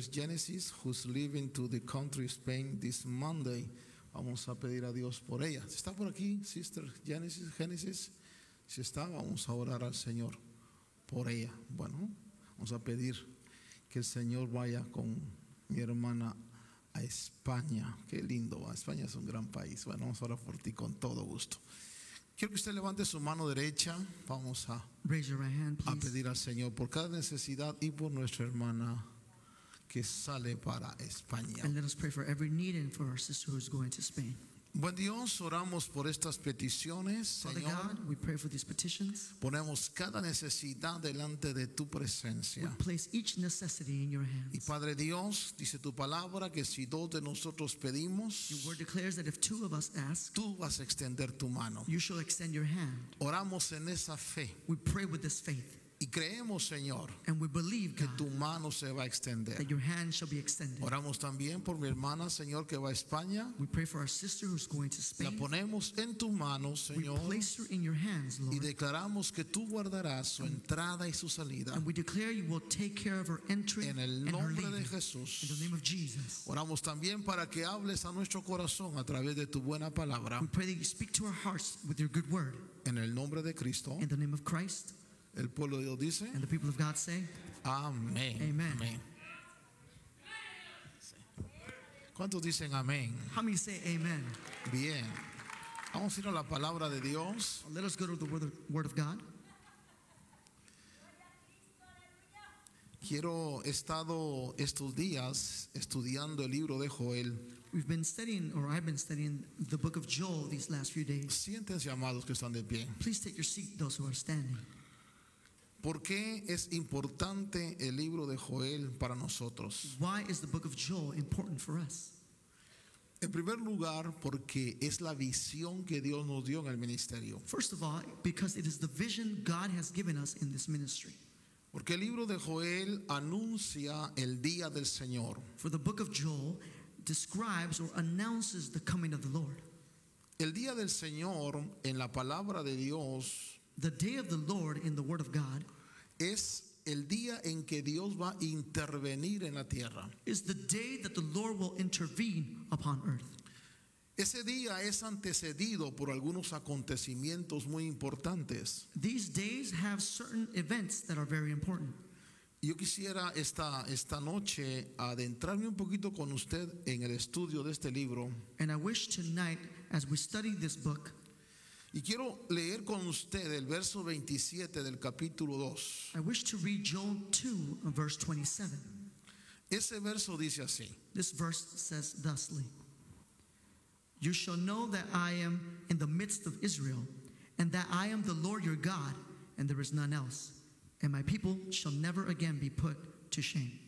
Sister Genesis, who's leaving to the country Spain this Monday. Vamos a pedir a Dios por ella. Si está por aquí, Sister Genesis, si está, vamos a orar al Señor por ella. Bueno, vamos a pedir que el Señor vaya con mi hermana a España. Qué lindo, España es un gran país. Bueno, vamos a orar por ti con todo gusto. Quiero que usted levante su mano derecha. Vamos a Raise your right hand, please. pedir al Señor por cada necesidad y por nuestra hermana que sale para España. And let us pray for every need and for our sister who is going to Spain. Buen Dios, oramos por estas peticiones, Father Señor. God, we pray for these petitions. Ponemos cada necesidad delante de tu presencia. We place each necessity in your Y hands. Padre Dios, dice tu palabra que si dos de nosotros pedimos, Your word declares that if two of us ask, tú vas a extender tu mano. you shall extend your hand. Oramos en esa fe We pray with this faith, y creemos, Señor, and we believe, que God, tu mano se va a extender. that your hand shall be extended. Oramos también por mi hermana, Señor, que va a España. We pray for our sister who's going to La Spain. ponemos en tus manos, We Señor, place her in your hands, y Lord, declaramos que tú guardarás su entrada y su salida. and we declare you will take care of her entry En el and her nombre leaving. de In the Jesús. name of Jesus. Oramos también para que hables a nuestro corazón a través de tu buena palabra. We pray that you speak to our hearts with your good word. En el nombre de Cristo. In the name of Christ. El pueblo de Dios dice, And the people of God say, amén. Amen. Amén. ¿Cuántos dicen amén? how many say amen? Bien. Vamos a ir a la palabra de Dios. Let us go to the word of God. He estado estos días estudiando el libro de Joel. We've been studying, or I've been studying the book of Joel these last few days. Siéntense, amados, que están de pie. Please take your seat, those who are standing. ¿Por qué es importante el libro de Joel para nosotros? Why is the book of Joel important for us? En primer lugar, porque es la visión que Dios nos dio en el ministerio. First of all, because it is the vision God has given us in this ministry. Porque el libro de Joel anuncia el día del Señor. For the book of Joel describes or announces the coming of the Lord. El día del Señor en la palabra de Dios The day of the Lord in the word of God es el día en que Dios va a intervenir en la tierra. is the day that the Lord will intervene upon earth. Ese día es antecedido por algunos acontecimientos muy importantes. These days have certain events that are very important. Yo quisiera esta noche adentrarme un poquito con usted en el estudio de este libro. And I wish tonight, as we study this book, Y quiero leer con usted el verso 27 del capítulo 2. I wish to read Joel 2, verse 27. Ese verso dice así: This verse says thusly: You shall know that I am in the midst of Israel, and that I am the Lord your God, and there is none else. And my people shall never again be put to shame.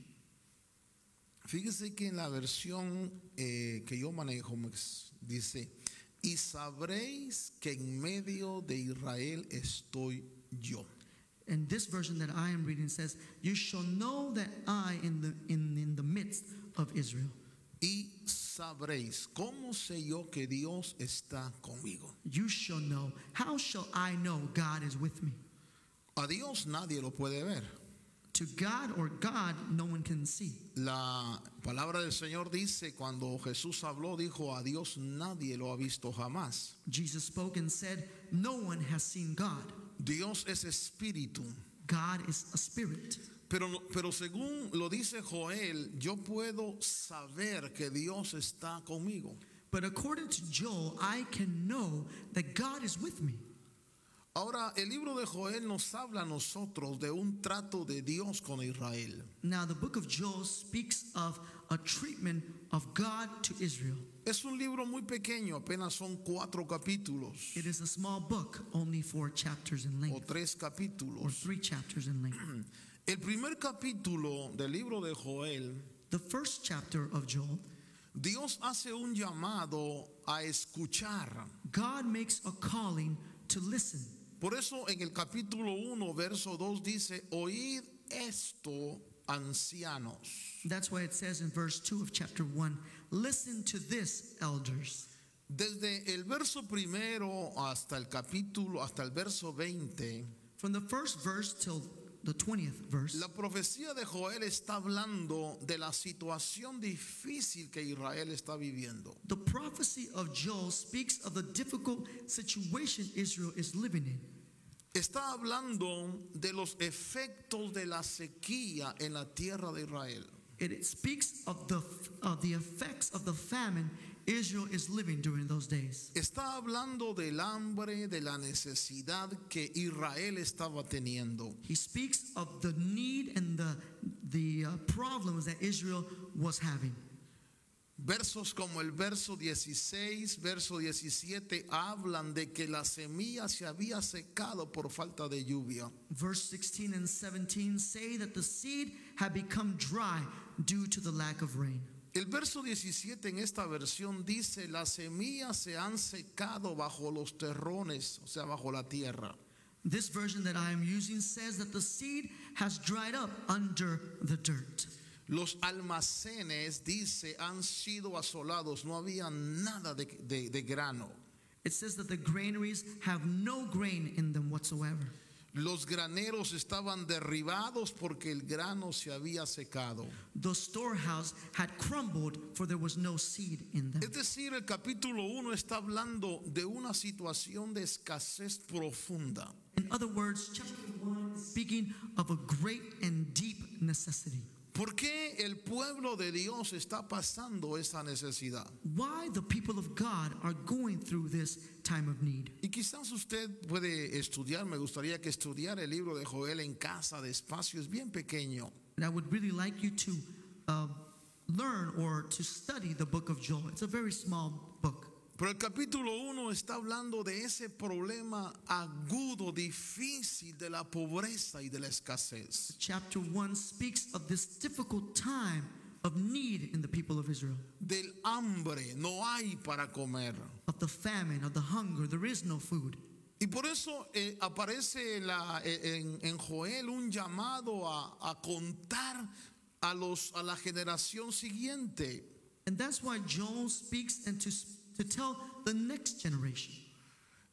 Fíjese que en la versión que yo manejo dice: y sabréis que en medio de Israel estoy yo. And this version that I am reading says, You shall know that I in the midst of Israel. Y sabréis. ¿Cómo sé yo que Dios está conmigo? You shall know. How shall I know God is with me? A Dios nadie lo puede ver. To God or God, no one can see. La palabra del Señor dice, cuando Jesús habló, dijo: a Dios nadie lo ha visto jamás. Jesus spoke and said, No one has seen God. Dios es espíritu. God is a spirit. Pero según lo dice Joel, yo puedo saber que Dios está conmigo. But according to Joel, I can know that God is with me. Ahora, el libro de Joel nos habla a nosotros de un trato de Dios con Israel. Now, the book of Joel speaks of a treatment of God to Israel. Es un libro muy pequeño, apenas son 4 capítulos It is a small book, only 4 chapters in o length, 3 or capítulos. 3 chapters in length. El primer capítulo del libro de Joel, The first chapter of Joel, Dios hace un llamado a escuchar. God makes a calling to listen. Por eso en el capítulo 1, verso 2 dice: oíd esto, ancianos. That's why it says in verse 2 of chapter 1, Listen to this, elders. Desde el verso primero hasta el verso 20, From the first verse till the 20th verse. La profecía de Joel está hablando de la situación difícil que Israel está viviendo. The prophecy of Joel speaks of the difficult situation Israel is living in. Está hablando de los efectos de la sequía en la tierra de Israel. It speaks of the effects of the famine Israel is living during those days. Está hablando del hambre, de la necesidad que Israel estaba teniendo. He speaks of the need and the problems that Israel was having. Versos como el verso 16, verso 17 hablan de que la semilla se había secado por falta de lluvia. Verse 16 and 17 say that the seed had become dry due to the lack of rain. El verso 17 en esta versión dice: las semillas se han secado bajo los terrones, o sea, bajo la tierra. This version that I am using says that the seed has dried up under the dirt. Los almacenes, dice, han sido asolados, no había nada de grano. It says that the granaries have no grain in them whatsoever. Los graneros estaban derribados porque el grano se había secado. The storehouse had crumbled, for there was no seed in them. Es decir, el capítulo 1 está hablando de una situación de escasez profunda. In other words, chapter 1 is speaking of a great and deep necessity. ¿Por qué el pueblo de Dios está pasando esa necesidad? Why the people of God are going through this time of need. Y quizás usted puede estudiar, me gustaría que estudiara el libro de Joel en casa, despacio, es bien pequeño. And I would really like you to learn or to study the book of Joel. It's a very small book. Pero el capítulo 1 está hablando de ese problema agudo, difícil de la pobreza y de la escasez. Chapter 1 speaks of this difficult time of need in the people of Israel. Del hambre, no hay para comer. Of the famine, of the hunger, there is no food. Y por eso aparece en Joel un llamado a contar a la generación siguiente. And that's why Joel speaks and to tell the next generation.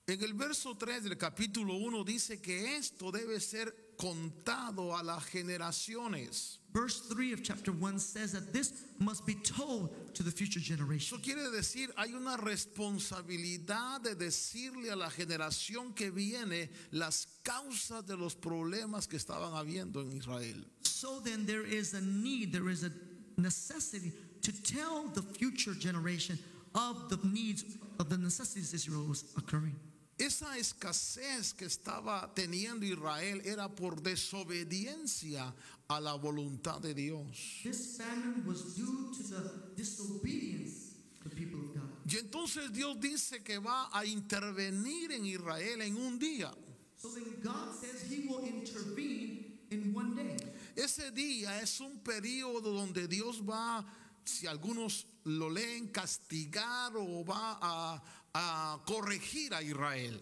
En el verso 3 del capítulo 1 dice que esto debe ser contado a las generaciones. Verse 3 of chapter 1 says that this must be told to the future generation. Eso quiere decir, hay una responsabilidad de decirle a la generación que viene las causas de los problemas que estaban habiendo en Israel. So then there is a need, there is a necessity to tell the future generation of the needs, of the necessities Israel was occurring. Esa escasez que estaba teniendo Israel era por desobediencia a la voluntad de Dios. This famine was due to the disobedience of the people of God. Y entonces Dios dice que va a intervenir en Israel en un día. So then God says he will intervene in one day. Ese día es un periodo donde Dios va, si algunos lo leen, castigar o va a corregir a Israel.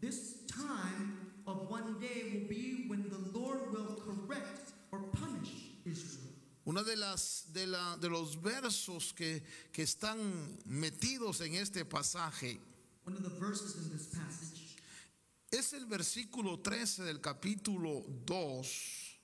This time of one day will be when the Lord will correct or punish Israel. Uno de los versos que están metidos en este pasaje One of the verses in this passage es el versículo 13 del capítulo 2.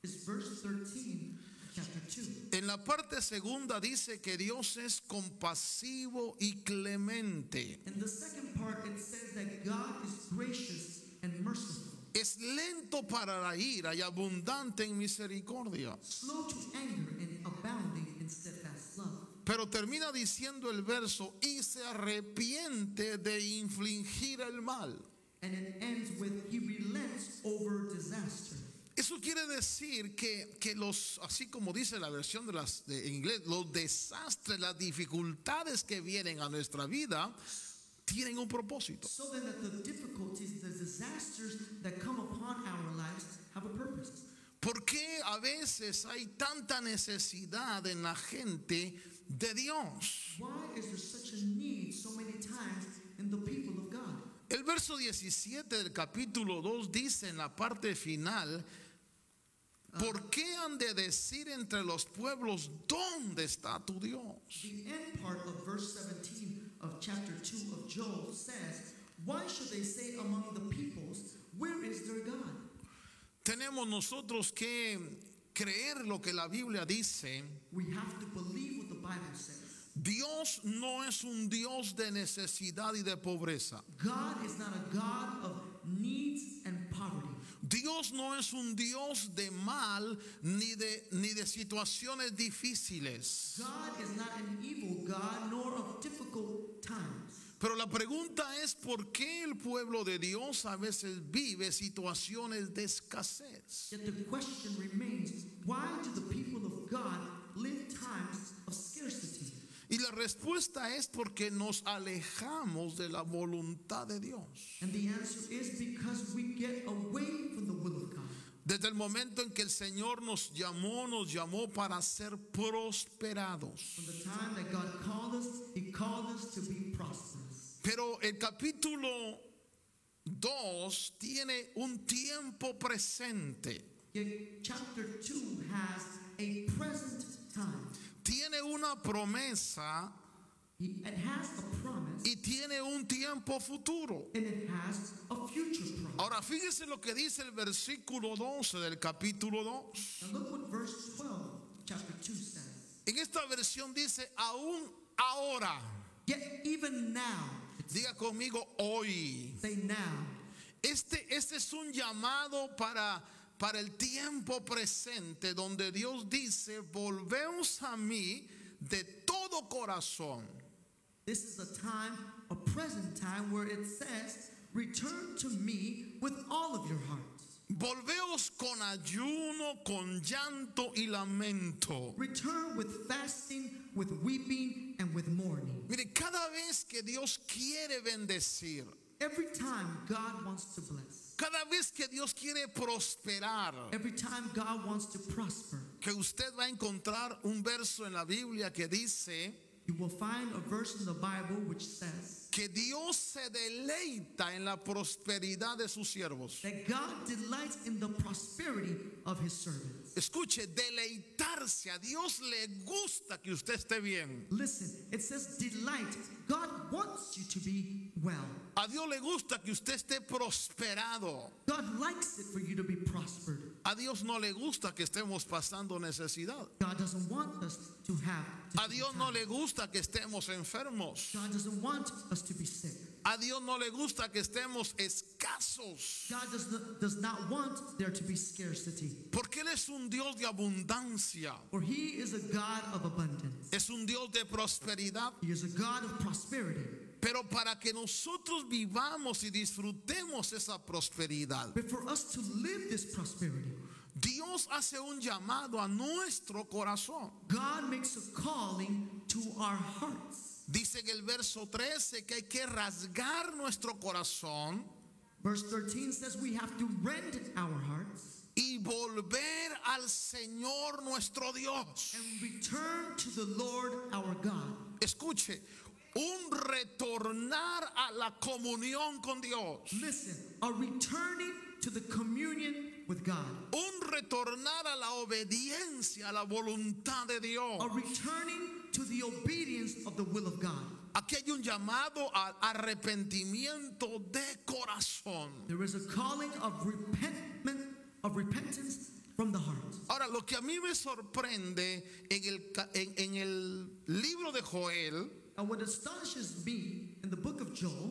is verse 13 of chapter 2. En la parte segunda dice que Dios es compasivo y clemente. In the second part it says that God is gracious and merciful, Es lento para la ira y abundante en misericordia. slow to anger and abounding in steadfast love. Pero termina diciendo el verso, y se arrepiente de infligir el mal. And it ends with he relents over disaster. Eso quiere decir que los, así como dice la versión en inglés, los desastres, las dificultades que vienen a nuestra vida tienen un propósito. So then that the difficulties, the disasters that come upon our lives have a purpose. ¿Por qué a veces hay tanta necesidad en la gente de Dios? Why is there such a need so many times in the people of God? El verso 17 del capítulo 2 dice en la parte final, ¿por qué han de decir entre los pueblos, ¿dónde está tu Dios? The end part of verse 17 of chapter 2 of Joel says, why should they say among the peoples, where is their God? tenemos nosotros que creer lo que la Biblia dice. We have to believe what the Bible says. Dios no es un Dios de necesidad y de pobreza. God is not a God of needs and poverty. Dios no es un Dios de mal ni de situaciones difíciles. God is not an evil God, nor of difficult times. Pero la pregunta es ¿por qué el pueblo de Dios a veces vive situaciones de escasez? Yet the question remains, why do the people of God live times of scarcity? Y la respuesta es porque nos alejamos de la voluntad de Dios. And the answer is because we get away from the will of God. Desde el momento en que el Señor nos llamó para ser prosperados. From the time that God called us, He called us to be prosperous. Pero el capítulo 2 tiene un tiempo presente. Yet chapter 2 has a present time. Tiene una promesa It has a promise y tiene un tiempo futuro. and it has a future promise. Ahora fíjese lo que dice el versículo 12 del capítulo 2. Now look what verse 12, chapter 2 says. En esta versión dice aún ahora. Yet even now, Diga conmigo hoy. say now. Este es un llamado para el tiempo presente donde Dios dice, volvemos a mí de todo corazón. This is a time, a present time, where it says, return to me with all of your hearts. Volveos con ayuno, con llanto y lamento. Return with fasting, with weeping, and with mourning. Mire, cada vez que Dios quiere bendecir, Every time God wants to bless, cada vez que Dios quiere prosperar, every time God wants to prosper, que usted va a encontrar un verso en la Biblia que dice you will find a verse in the Bible which says que Dios se deleita en la prosperidad de sus siervos. that God delights in the prosperity of His servants. Escuche, deleitarse. A Dios le gusta que usted esté bien. Listen, it says delight. God wants you to be well. A Dios le gusta que usted esté prosperado. God likes it for you to be prospered. A Dios no le gusta que estemos pasando necesidad. God doesn't want us to have A Dios difficult no times. le gusta que estemos enfermos. God doesn't want us to be sick. A Dios no le gusta que estemos escasos. God does not want there to be scarcity. Porque Él es un Dios de abundancia. For He is a God of abundance. Es un Dios de prosperidad. He is a God of prosperity. Pero para que nosotros vivamos y disfrutemos esa prosperidad, But for us to live this prosperity, Dios hace un llamado a nuestro corazón. God makes a calling to our hearts. Dice en el verso 13 que hay que rasgar nuestro corazón Verse 13 says we have to rend our hearts y volver al Señor nuestro Dios. and return to the Lord our God. Escuche, un retornar a la comunión con Dios. Listen, a returning to the communion with God. Un retornar a la obediencia, a la voluntad de Dios. A returning to the obedience of the will of God. Aquí hay un llamado al arrepentimiento de corazón. There is a calling of repentance from the heart. Ahora, lo que a mí me sorprende en el libro de Joel And what astonishes me in the book of Joel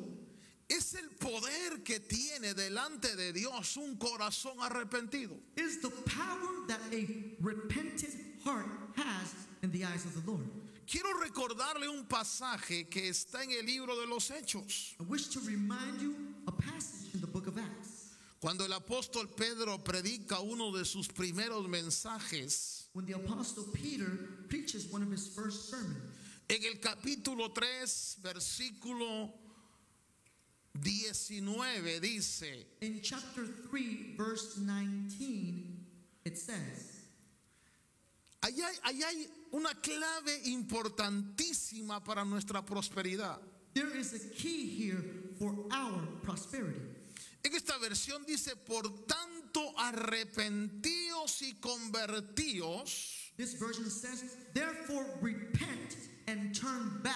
es el poder que tiene delante de Dios un corazón arrepentido. is the power that a repentant heart has in the eyes of the Lord. Quiero recordarle un pasaje que está en el libro de los Hechos. I wish to remind you a passage in the book of Acts. Cuando el apóstol Pedro predica uno de sus primeros mensajes, When the apostle Peter preaches one of his first sermons. en el capítulo 3, versículo 19 dice, In chapter 3, verse 19, it says, ahí hay una clave importantísima para nuestra prosperidad. there is a key here for our prosperity. En esta versión dice, por tanto, arrepentíos y convertíos. This version says, therefore repent and turn back.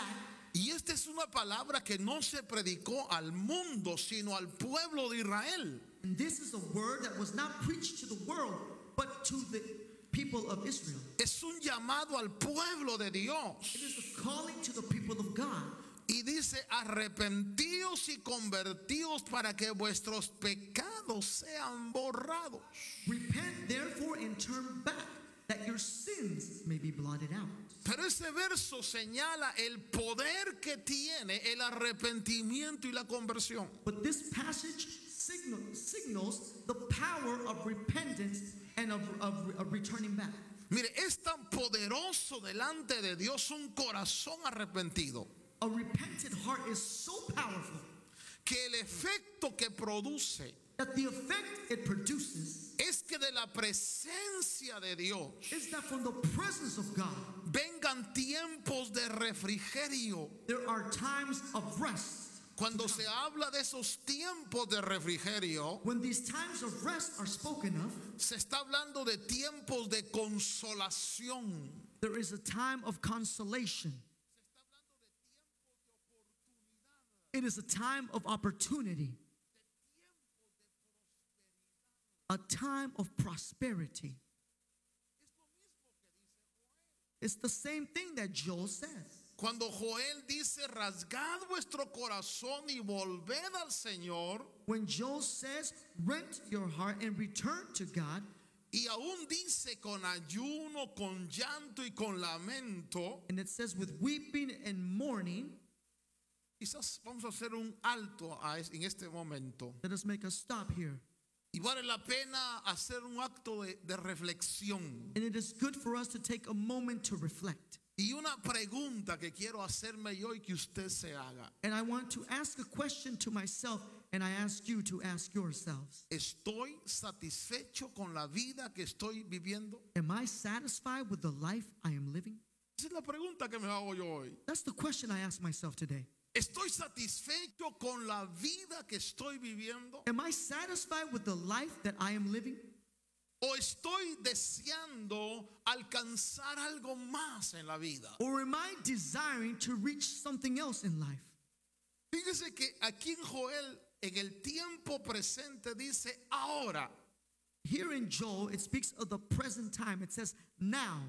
Y esta es una palabra que no se predicó al mundo, sino al pueblo de Israel. And this is a word that was not preached to the world, but to the people of Israel. Es un llamado al pueblo de Dios. It is a calling to the people of God. Y dice, arrepentíos y convertíos para que vuestros pecados sean borrados. Repent therefore and turn back, that your sins may be blotted out. Pero ese verso señala el poder que tiene el arrepentimiento y la conversión. But this passage signals the power of repentance and of returning back. Mire, es tan poderoso delante de Dios un corazón arrepentido, A repentant heart is so powerful que el efecto que produce that the effect it produces es que de la presencia de Dios is that from the presence of God, vengan tiempos de refrigerio. there are times of rest. Cuando se habla de esos tiempos de refrigerio, When these times of rest are spoken of, se está hablando de tiempos de consolación. there is a time of consolation. It is a time of opportunity, a time of prosperity. It's the same thing that Joel says. Cuando Joel dice, rasgad vuestro corazón y volved al Señor, When Joel says, rent your heart and return to God, y aún dice con ayuno, con llanto y con lamento, and it says with weeping and mourning, quizás vamos a hacer un alto en este momento. let us make a stop here. Y vale la pena hacer un acto de reflexión. And it is good for us to take a moment to reflect. Y una pregunta que quiero hacerme yo y que usted se haga. And I want to ask a question to myself, and I ask you to ask yourselves. ¿Estoy satisfecho con la vida que estoy viviendo? Am I satisfied with the life I am living? Esa es la pregunta que me hago yo hoy. That's the question I ask myself today. ¿Estoy satisfecho con la vida que estoy viviendo? Am I satisfied with the life that I am living? ¿O estoy deseando alcanzar algo más en la vida? Or am I desiring to reach something else in life? Fíjese que aquí en Joel, en el tiempo presente, dice ahora. Here in Joel, it speaks of the present time. It says, now.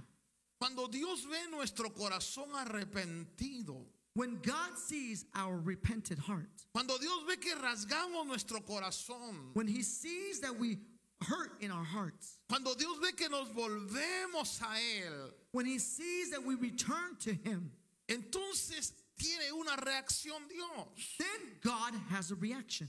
Cuando Dios ve nuestro corazón arrepentido, When God sees our repented heart, cuando Dios ve que rasgamos nuestro corazón, when He sees that we hurt in our hearts, cuando Dios ve que nos volvemos a Él, when He sees that we return to Him, entonces tiene una reacción Dios. then God has a reaction.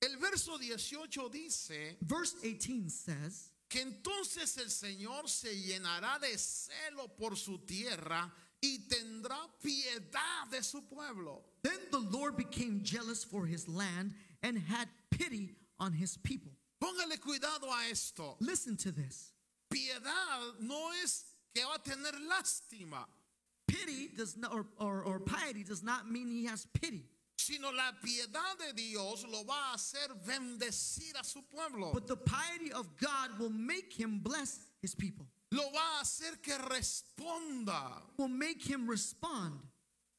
El verso 18 dice Verse 18 says, que entonces el Señor se llenará de celo por su tierra y tendrá piedad de su pueblo. then the Lord became jealous for His land and had pity on His people. Póngale cuidado a esto. Listen to this. Piedad no es que va a tener lástima, Pity does not, or piety does not mean He has pity. sino la piedad de Dios lo va a hacer bendecir a su pueblo. But the piety of God will make Him bless His people, Lo va a hacer que responda. will make Him respond.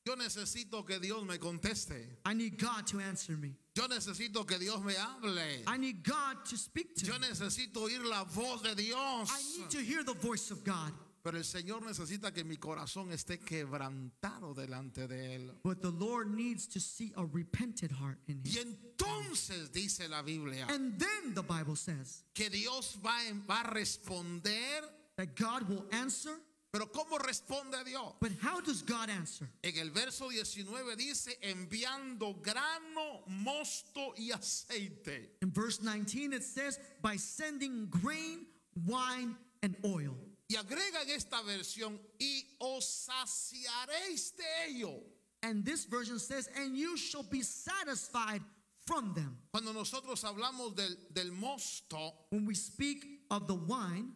Yo necesito que Dios me conteste. I need God to answer me. Yo necesito que Dios me hable. I need God to speak to Yo me. necesito oír la voz de Dios. I need to hear the voice of God. Pero el Señor necesita que mi corazón esté quebrantado delante de Él. But the Lord needs to see a repented heart in Y Him. entonces dice la Biblia And then the Bible says que Dios va a responder. that God will answer. Pero ¿cómo responde Dios? But how does God answer? En el verso 19 dice, enviando grano, mosto y aceite. In verse 19 it says, by sending grain, wine, and oil. Y agrega en esta versión, y os saciaréis de ello. And this version says, and you shall be satisfied from them. Cuando nosotros hablamos del mosto, When we speak of the wine,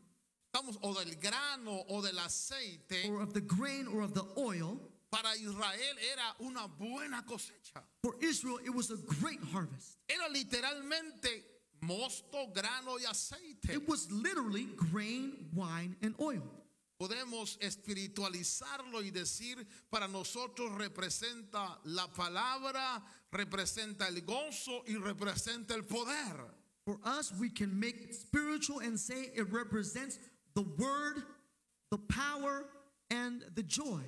o del grano o del aceite, or of the grain, or of the oil, para Israel era una buena cosecha. for Israel it was a great harvest. Era literalmente mosto, grano y aceite. It was literally grain, wine, and oil. Podemos espiritualizarlo y decir, para nosotros representa la palabra, representa el gozo y representa el poder. For us, we can make it spiritual and say it represents the word, the power, and the joy.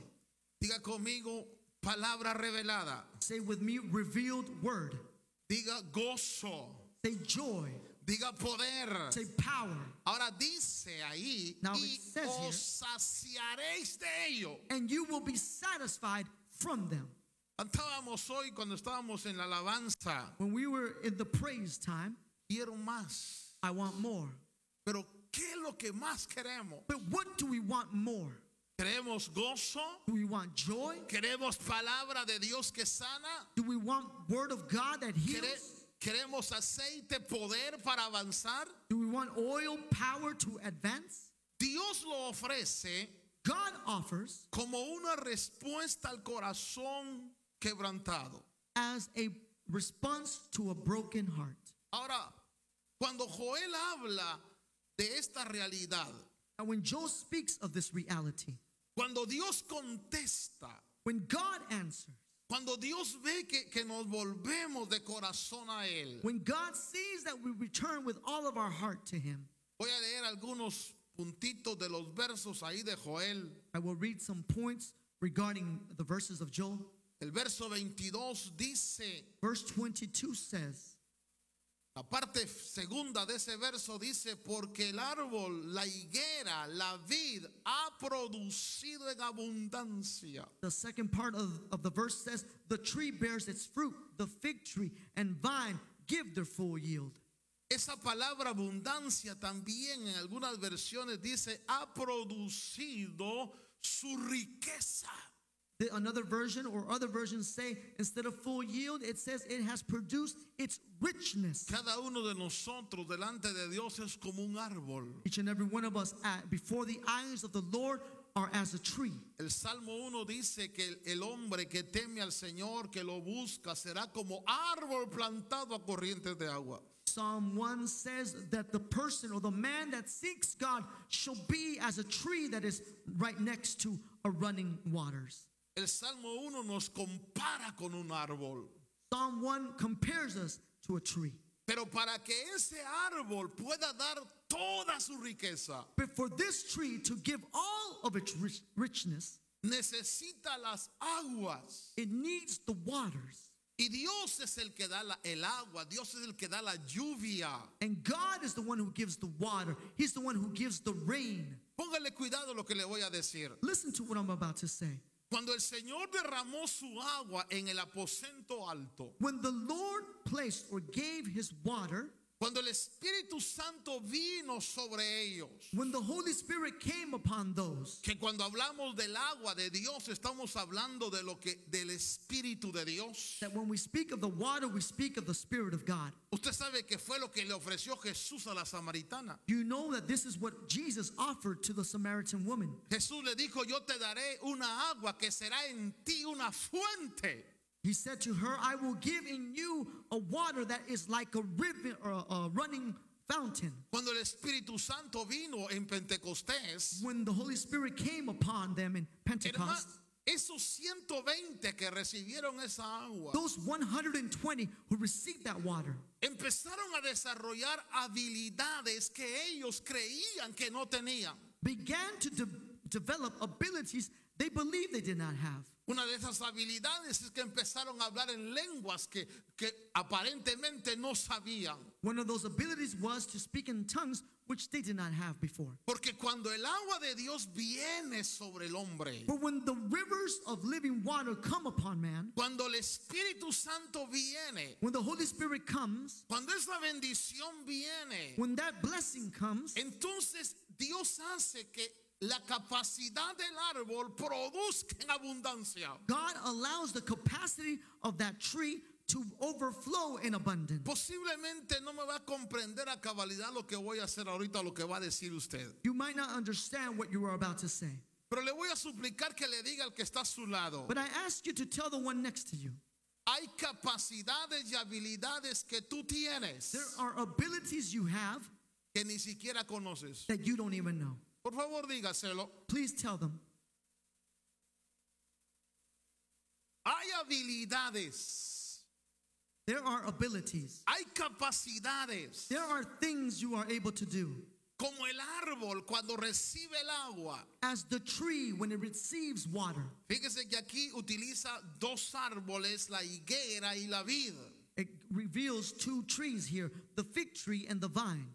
Diga conmigo, palabra revelada. Say with me, revealed word. Diga gozo. Say joy. Diga poder. Say power. Ahora dice ahí, Now y it says here, os saciaréis de ello. and you will be satisfied from them. Cantábamos hoy cuando estábamos en la alabanza. When we were in the praise time, Quiero más. I want more. Pero ¿qué es lo que más queremos? But what do we want more? ¿Queremos gozo? Do we want joy? ¿Queremos palabra de Dios que sana? Do we want word of God that heals? ¿Queremos aceite, poder para avanzar? Do we want oil, power to advance? Dios lo ofrece God offers como una respuesta al corazón quebrantado. as a response to a broken heart. Ahora, cuando Joel habla de esta realidad, And when Joel speaks of this reality, cuando Dios contesta, when God answers, cuando Dios ve que nos volvemos de corazón a Él, when God sees that we return with all of our heart to Him, voy a leer algunos puntitos de los versos ahí de Joel. I will read some points regarding the verses of Joel. El verso 22 dice, Verse 22 says, la parte segunda de ese verso dice, porque el árbol, la higuera, la vid ha producido en abundancia. the second part of the verse says, the tree bears its fruit, the fig tree and vine give their full yield. Esa palabra abundancia también en algunas versiones dice, ha producido su riqueza. Another version or other versions say, instead of full yield, it says it has produced its richness. Cada uno de nosotros delante de Dios es como un árbol. Each and every one of us before the eyes of the Lord are as a tree. El Salmo 1 dice que el hombre que teme al Señor, que lo busca, será como árbol plantado a corrientes de agua. Psalm 1 says that the person or the man that seeks God shall be as a tree that is right next to a running waters. El Salmo 1 nos compara con un árbol. Psalm 1 compares us to a tree. Pero para que ese árbol pueda dar toda su riqueza, But for this tree to give all of its richness, necesita las aguas. it needs the waters. Y Dios es el que da el agua, Dios es el que da la lluvia. And God is the one who gives the water. He's the one who gives the rain. Póngale cuidado lo que le voy a decir. Listen to what I'm about to say. Cuando el Señor derramó su agua en el aposento alto, When the Lord placed or gave his water, cuando el Espíritu Santo vino sobre ellos, when the Holy Spirit came upon those, que cuando hablamos del agua de Dios estamos hablando de del Espíritu de Dios. that when we speak of the water, we speak of the Spirit of God. Usted sabe que fue lo que le ofreció Jesús a la samaritana. You know that this is what Jesus offered to the Samaritan woman. Jesús le dijo, yo te daré una agua que será en ti una fuente. He said to her, I will give in you a water that is like a river or a running fountain. Cuando el Espíritu Santo vino en Pentecostés, When the Holy Spirit came upon them in Pentecost, esos 120 que recibieron esa agua those 120 who received that water empezaron a desarrollar habilidades que ellos creían que no tenían. began to develop abilities they believed they did not have. Una de esas habilidades es que empezaron a hablar en lenguas que aparentemente no sabían. One of those abilities was to speak in tongues, which they did not have before. Porque cuando el agua de Dios viene sobre el hombre, But when the rivers of living water come upon man, cuando el Espíritu Santo viene, when the Holy Spirit comes, cuando esa bendición viene, when that blessing comes, entonces Dios hace que la capacidad del árbol produzca en abundancia. God allows the capacity of that tree to overflow in abundance. Posiblemente no me va a comprender a cabalidad lo que voy a hacer ahorita, lo que va a decir usted. You might not understand what you are about to say, Pero le voy a suplicar que le diga al que está a su lado. but I ask you to tell the one next to you, Hay capacidades y habilidades que tú tienes there are abilities you have que ni siquiera conoces. that you don't even know. Por favor, dígaselo. Please tell them. Hay habilidades There are abilities. hay capacidades. There are things you are able to do. Como el árbol cuando recibe el agua. As the tree when it receives water. Fíjese que aquí utiliza dos árboles, la higuera y la vid. It reveals two trees here, the fig tree and the vine.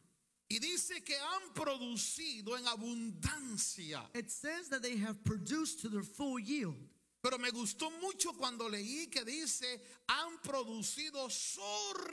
Y dice que han producido en abundancia. It says that they have produced to their full yield. Pero me gustó mucho cuando leí que dice, han producido su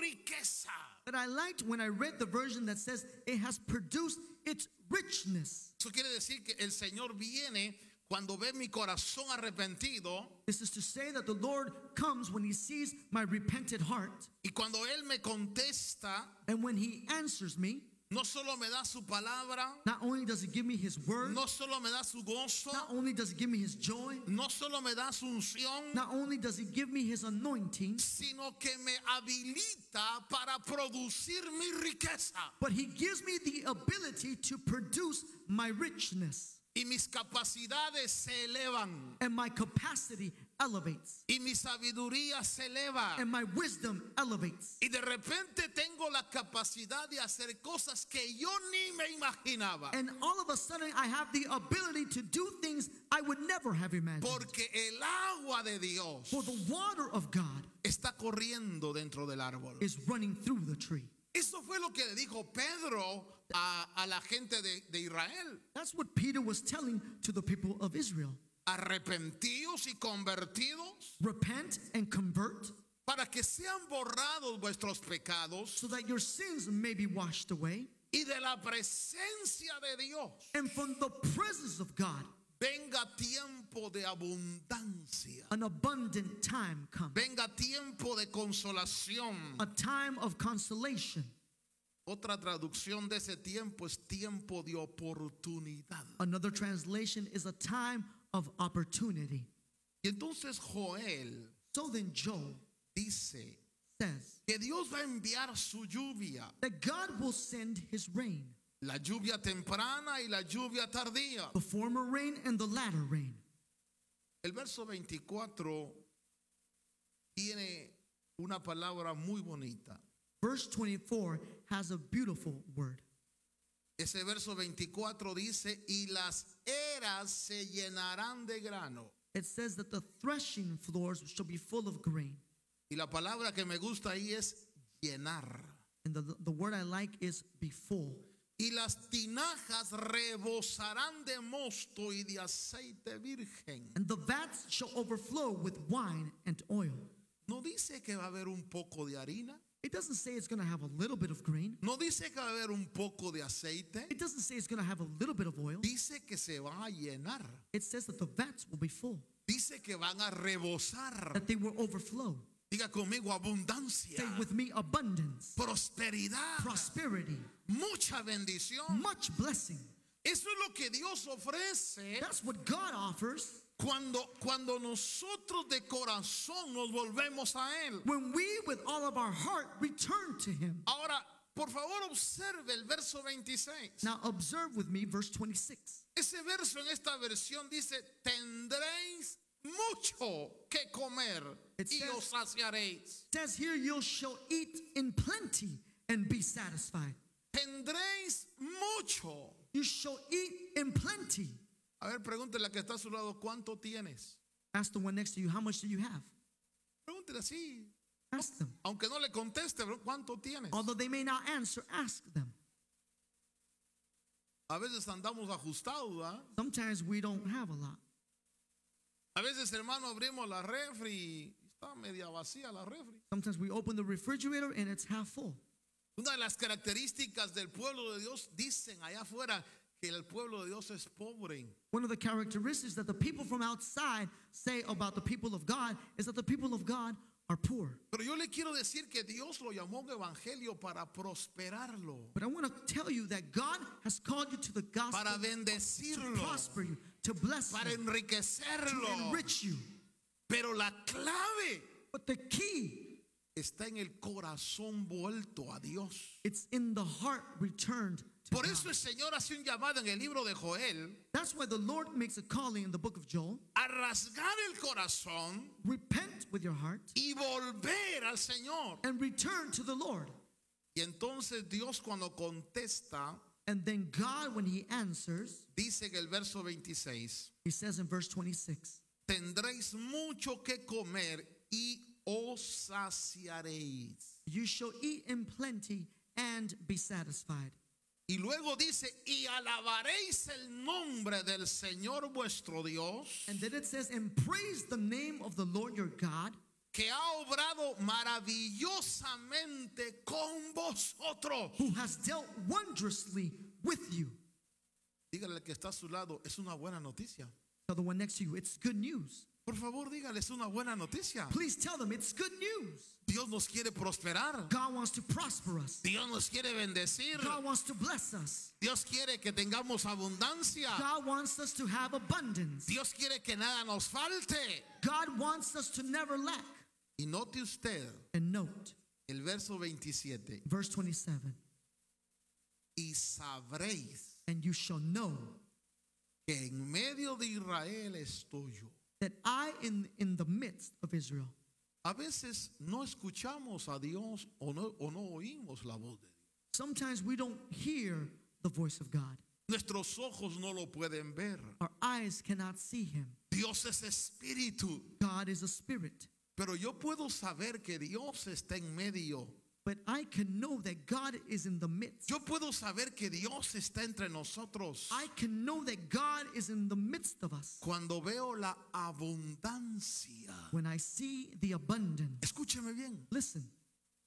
riqueza. But I liked when I read the version that says it has produced its richness. Eso quiere decir que el Señor viene cuando ve mi corazón arrepentido. This is to say that the Lord comes when he sees my repentant heart. Y cuando Él me contesta, And when he answers me, no solo me da su palabra, not only does he give me his word, no solo me da su gozo, not only does he give me his joy, no solo me da su unción, not only does he give me his anointing, sino que me habilita para producir mi riqueza. but he gives me the ability to produce my richness. Y mis capacidades se elevan. And my capacity elevates. Y mi sabiduría se eleva. And my wisdom elevates. Y de repente tengo la capacidad de hacer cosas que yo ni me imaginaba. And all of a sudden I have the ability to do things I would never have imagined. Porque el agua de Dios For the water of God está corriendo dentro del árbol. is running through the tree. Eso fue lo que le dijo Pedro a la gente de Israel. That's what Peter was telling to the people of Israel. Arrepentidos y convertidos Repent and convert para que sean borrados vuestros pecados so that your sins may be washed away. y de la presencia de Dios And from the presence of God, venga tiempo de abundancia. an abundant time comes. Venga tiempo de consolación. A time of consolation. Otra traducción de ese tiempo es tiempo de oportunidad. Another translation is a time of opportunity. Y entonces Joel So then Joel dice says que Dios va a enviar su lluvia, that God will send his rain, la lluvia temprana y la lluvia tardía. the former rain and the latter rain. El verso 24 tiene una palabra muy bonita. Verse 24 has a beautiful word. Ese verso 24 dice, y las eras se llenarán de grano. It says that the threshing floors shall be full of grain. Y la palabra que me gusta ahí es llenar. And the word I like is be full. Y las tinajas rebosarán de mosto y de aceite virgen. And the vats shall overflow with wine and oil. No dice que va a haber un poco de harina. It doesn't say it's going to have a little bit of grain. No dice que va a haber un poco de aceite. It doesn't say it's going to have a little bit of oil. Dice que se va a llenar. It says that the vats will be full, Dice que van a rebosar. that they will overflow. Diga conmigo abundancia, Say with me, abundance, prosperidad, prosperity, mucha bendición. much blessing. Eso es lo que Dios ofrece That's what God offers cuando nosotros de corazón nos volvemos a Él. when we, with all of our heart, return to Him. Ahora, por favor, observe el verso 26. Now, observe with me verse 26. Ese verso en esta versión dice, tendréis mucho que comer It y says- os saciaréis. It says here, you shall eat in plenty and be satisfied. Tendréis mucho. You shall eat in plenty. A ver, pregúntele a que está a su lado, ¿cuánto tienes? Ask the one next to you, how much do you have? Pregúntele así. Ask them. Aunque no le conteste, pero ¿cuánto tienes? Although they may not answer, ask them. A veces andamos ajustados, ¿verdad? Sometimes we don't have a lot. A veces, hermano, abrimos la refri y está media vacía la refri. Sometimes we open the refrigerator and it's half full. Una de las características del pueblo de Dios, dicen allá afuera que el pueblo de Dios es pobre. One of the characteristics that the people from outside say about the people of God is that the people of God are poor. Pero yo le quiero decir que Dios lo llamó un evangelio para prosperarlo, But I want to tell you that God has called you to the gospel para to bendecirlo, prosper you, to bless para you, to enriquecerlo. enrich you. Pero la clave But the key, está en el corazón vuelto a Dios. it's in the heart returned to Por God. eso el Señor hace un llamado en el libro de Joel That's why the Lord makes a calling in the book of Joel. a rasgar el corazón Repent with your heart y volver al Señor. and return to the Lord. Y entonces Dios cuando contesta, And then God, when he answers, dice en el verso 26, he says in verse 26, tendréis mucho que comer y os saciaréis. you shall eat in plenty and be satisfied. Y luego dice, y alabaréis el nombre del Señor vuestro Dios, And then it says, and praise the name of the Lord your God, que ha obrado maravillosamente con vosotros. who has dealt wondrously with you. Dígale al que está a su lado, es una buena noticia. Tell the one next to you, it's good news. Por favor, dígale, es una buena noticia. Please tell them it's good news. Dios nos quiere prosperar. God wants to prosper us. Dios nos quiere bendecir. God wants to bless us. Dios quiere que tengamos abundancia. God wants us to have abundance. Dios quiere que nada nos falte. God wants us to never lack. Y note usted And note, el verso 27. verse 27, Y sabréis and you shall know que en medio de Israel estoy yo. that I in the midst of Israel. A veces no escuchamos a Dios o no oímos la voz de Dios. Sometimes we don't hear the voice of God. Nuestros ojos no lo pueden ver. Our eyes cannot see him. Dios es espíritu. God is a spirit. Pero yo puedo saber que Dios está en medio. But I can know that God is in the midst. Yo puedo saber que Dios está entre nosotros I can know that God is in the midst of us cuando veo la abundancia. when I see the abundance. Escúcheme bien. Listen,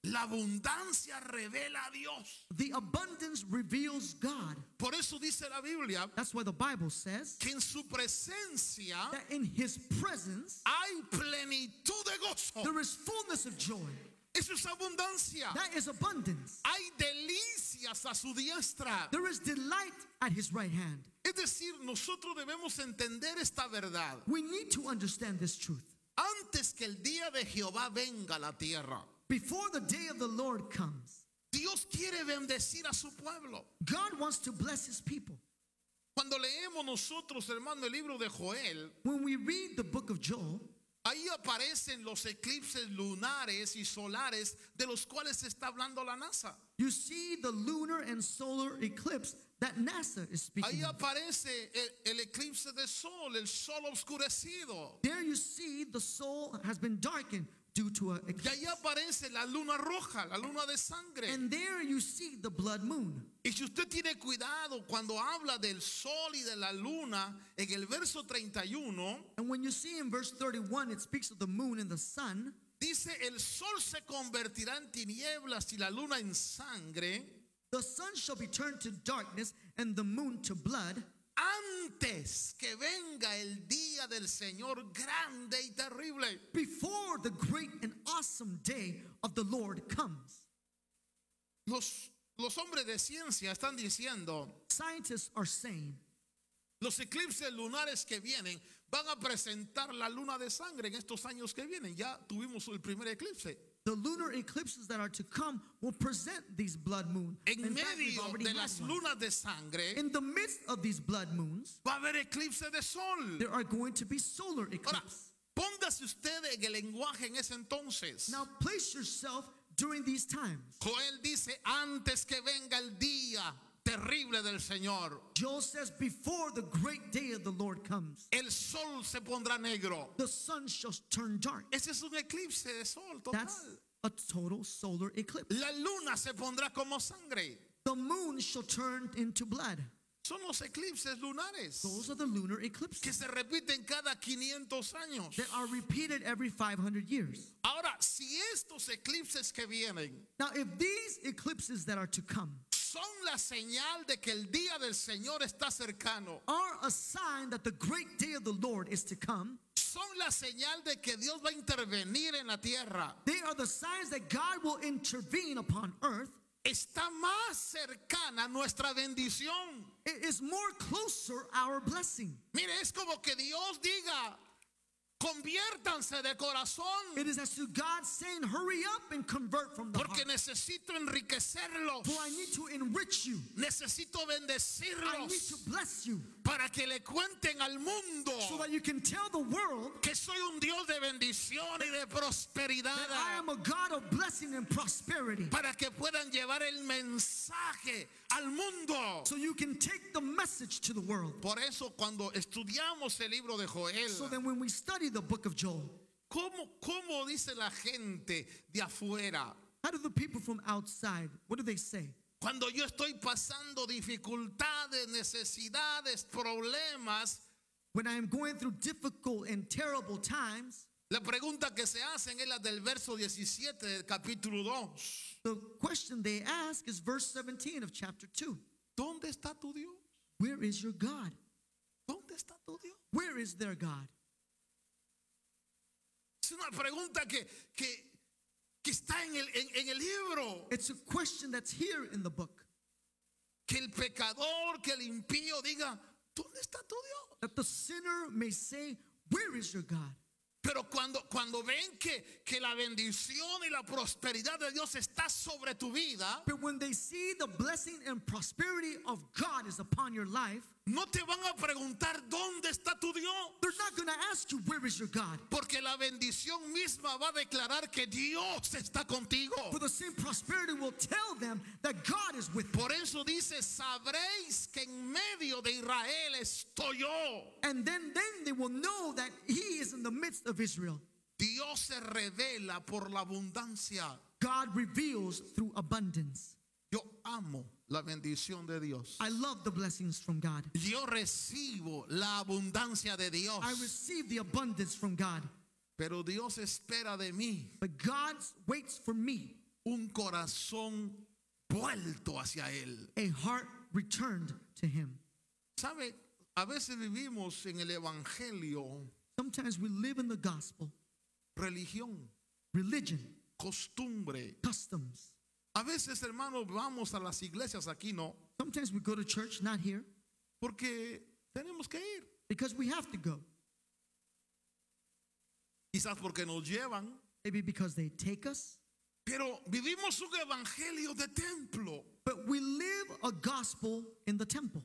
La abundancia revela a Dios. the abundance reveals God. Por eso dice la Biblia That's why the Bible says que en su presencia that in his presence hay plenitud de gozo. there is fullness of joy. Eso es abundancia. That is abundance. Hay delicias a su diestra. There is delight at his right hand. Es decir, nosotros debemos entender esta verdad. We need to understand this truth. Antes que el día de Jehová venga a la tierra, Before the day of the Lord comes, Dios quiere bendecir a su pueblo. God wants to bless his people. Cuando leemos nosotros, hermano, el libro de Joel, When we read the book of Joel, ahí aparecen los eclipses lunares y solares de los cuales está hablando la NASA. you see the lunar and solar eclipse that NASA is speaking Ahí of. aparece el eclipse de sol, el sol oscurecido. There you see the soul has been darkened due to an Y eclipse. ahí aparece la luna roja, la luna de sangre. And there you see the blood moon. Y si usted tiene cuidado cuando habla del sol y de la luna, en el verso 31, And when you see in verse 31, it speaks of the moon and the sun. dice, el sol se convertirá en tinieblas y la luna en sangre The sun shall be turned to darkness and the moon to blood antes que venga el día del Señor grande y terrible. before the great and awesome day of the Lord comes. Los hombres de ciencia están diciendo, Scientists are saying los eclipses lunares que vienen van a presentar la luna de sangre en estos años que vienen. Ya tuvimos el primer eclipse. the lunar eclipses that are to come will present these blood moon. En In fact, we've medio already de had las one. lunas de sangre In the midst of these blood moons, va a haber eclipse de sol. there are going to be solar Ahora, eclipses. póngase usted en el lenguaje en ese entonces. Now place yourself during these times. Joel dice, antes que venga el día terrible del Señor, Joel says, before the great day of the Lord comes, el sol se pondrá negro. the sun shall turn dark. Ese es un eclipse de sol That's total. a total solar eclipse. La luna se pondrá como sangre. The moon shall turn into blood. Son los eclipses lunares Those are the lunar que eclipses se repiten cada 500 años. that are repeated every 500 years. Ahora, si estos eclipses que vienen Now, if these eclipses that are to come son la señal de que el día del Señor está cercano, are a sign that the great day of the Lord is to come, son la señal de que Dios va a intervenir en la tierra, they are the signs that God will intervene upon earth. está más cercana nuestra bendición. It is more closer our blessing. Mire, es como que Dios diga, conviértanse de corazón, It is as to God saying, hurry up and convert from the porque heart. necesito enriquecerlos, For I need to enrich you. necesito I need bendecirlos, to bless you. para que le cuenten al mundo so that you can tell the world que soy un Dios de bendición y de prosperidad, that I am a God of blessing and prosperity. para que puedan llevar el mensaje al mundo. So you can take the message to the world. Por eso cuando estudiamos el libro de Joel, So then when we study the book of Joel, ¿cómo dice la gente de afuera? how do the people from outside, what do they say? Cuando yo estoy pasando dificultades, necesidades, problemas, When I am going through difficult and terrible times, la pregunta que se hacen es la del verso 17 del capítulo 2. the question they ask is verse 17 of chapter 2. ¿Dónde está tu Dios? Where is your God? ¿Dónde está tu Dios? Where is their God? Es una pregunta que está en el libro. It's a question that's here in the book. Que el pecador, que el impío diga, ¿dónde está tu Dios? That the sinner may say, where is your God? Pero cuando ven que la bendición y la prosperidad de Dios está sobre tu vida, But when they see the blessing and prosperity of God is upon your life, no te van a preguntar dónde está tu Dios. they're not going to ask you, where is your God? Porque la bendición misma va a declarar que Dios está contigo. For the same prosperity will tell them that God is with them. Por eso dice, sabréis que en medio de Israel estoy yo. And then they will know that He is in the midst of Israel. Dios se revela por la abundancia. God reveals through abundance. Yo amo la bendición de Dios. I love the blessings from God. Yo recibo la abundancia de Dios. I receive the abundance from God. Pero Dios espera de mí But God waits for me, un corazón vuelto hacia Él. a heart returned to Him. ¿Sabe? A veces vivimos en el evangelio Sometimes we live in the gospel, religión, religion, costumbre. customs. A veces, hermanos, vamos a las iglesias aquí, no, Sometimes we go to church, not here, porque tenemos que ir. because we have to go. Quizás porque nos llevan, Maybe because they take us. pero vivimos un evangelio de templo. But we live a gospel in the temple.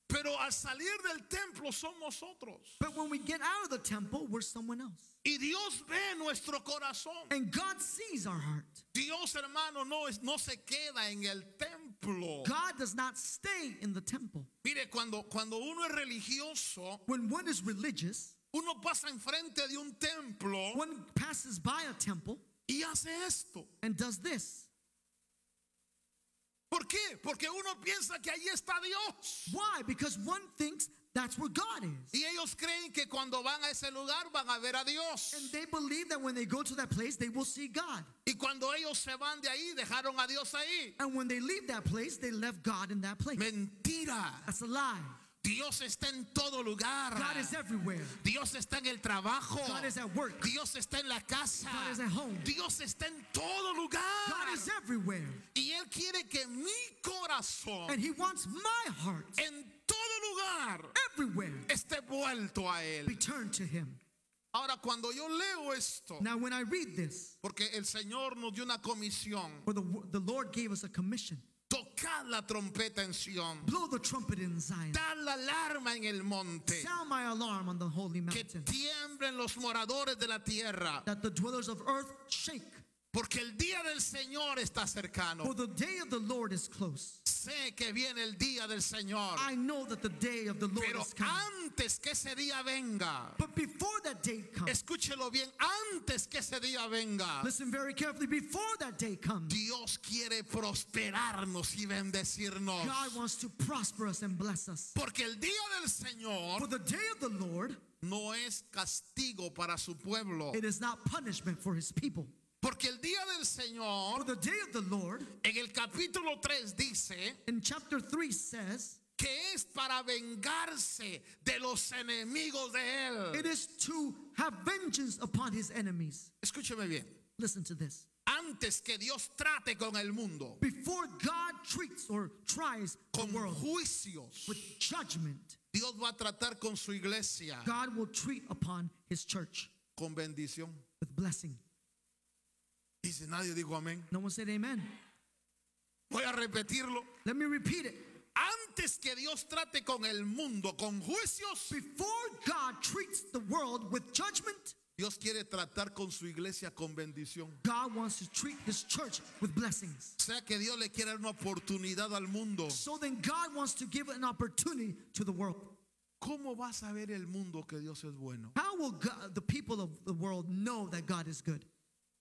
Pero al salir del templo somos otros. But when we get out of the temple, we're someone else. Y Dios ve nuestro corazón. And God sees our heart. Dios, hermano, no se queda en el templo. God does not stay in the temple. Mire, cuando uno es religioso, When one is religious, uno pasa enfrente de un templo one passes by a temple y hace esto. and does this. ¿Por qué? Porque uno piensa que ahí está Dios. Why? Because one thinks that's where God is. Y ellos creen que cuando van a ese lugar van a ver a Dios. And they believe that when they go to that place, they will see God. Y cuando ellos se van de ahí, dejaron a Dios ahí. And when they leave that place, they left God in that place. Mentira. That's a lie. Dios está en todo lugar. God is everywhere. Dios está en el trabajo. God is at work. Dios está en la casa. God is at home. Dios está en todo lugar. God is everywhere. Y Él quiere que mi corazón And He wants my heart en todo lugar everywhere esté vuelto a Él. be turned to Him. Ahora, cuando yo leo esto, Now, when I read this, porque el Señor nos dio una comisión, for the Lord gave us a commission, tocad la trompeta en Sión, blow the trumpet in Zion, dar la alarma en el monte, sound my alarm on the holy que mountain, tiemblen los moradores de la tierra, that the dwellers of earth shake. porque el día del Señor está cercano. For the day of the Lord is close. Sé que viene el día del Señor, I know that the day of the Lord pero is coming. antes que ese día venga, But before that day comes, escúchelo bien, antes que ese día venga, listen very carefully, before that day comes, Dios quiere prosperarnos y bendecirnos. God wants to prosper us and bless us. Porque el día del Señor For the day of the Lord, no es castigo para su pueblo. it is not punishment for His people. Porque el día del For Señor, the day of the Lord, en el capítulo 3 dice in chapter 3 says, que es para vengarse de los enemigos de Él. it is to have vengeance upon His enemies. Escúcheme bien. Listen to this. Antes que Dios trate con el mundo, Before God treats or tries the con world juicios, with judgment, Dios va a tratar con su iglesia God will treat upon His church con bendición. with blessing. Y si nadie dijo amén, No one said amen. voy a repetirlo. Let me repeat it. antes que Dios trate con el mundo con juicios, Before God treats the world with judgment, Dios quiere tratar con su iglesia con bendición. God wants to treat his church with blessings. O sea que Dios le quiere dar una oportunidad al mundo. So then God wants to give an opportunity to the world. ¿Cómo va a saber el mundo que Dios es bueno? How will God, the people of the world know that God is good?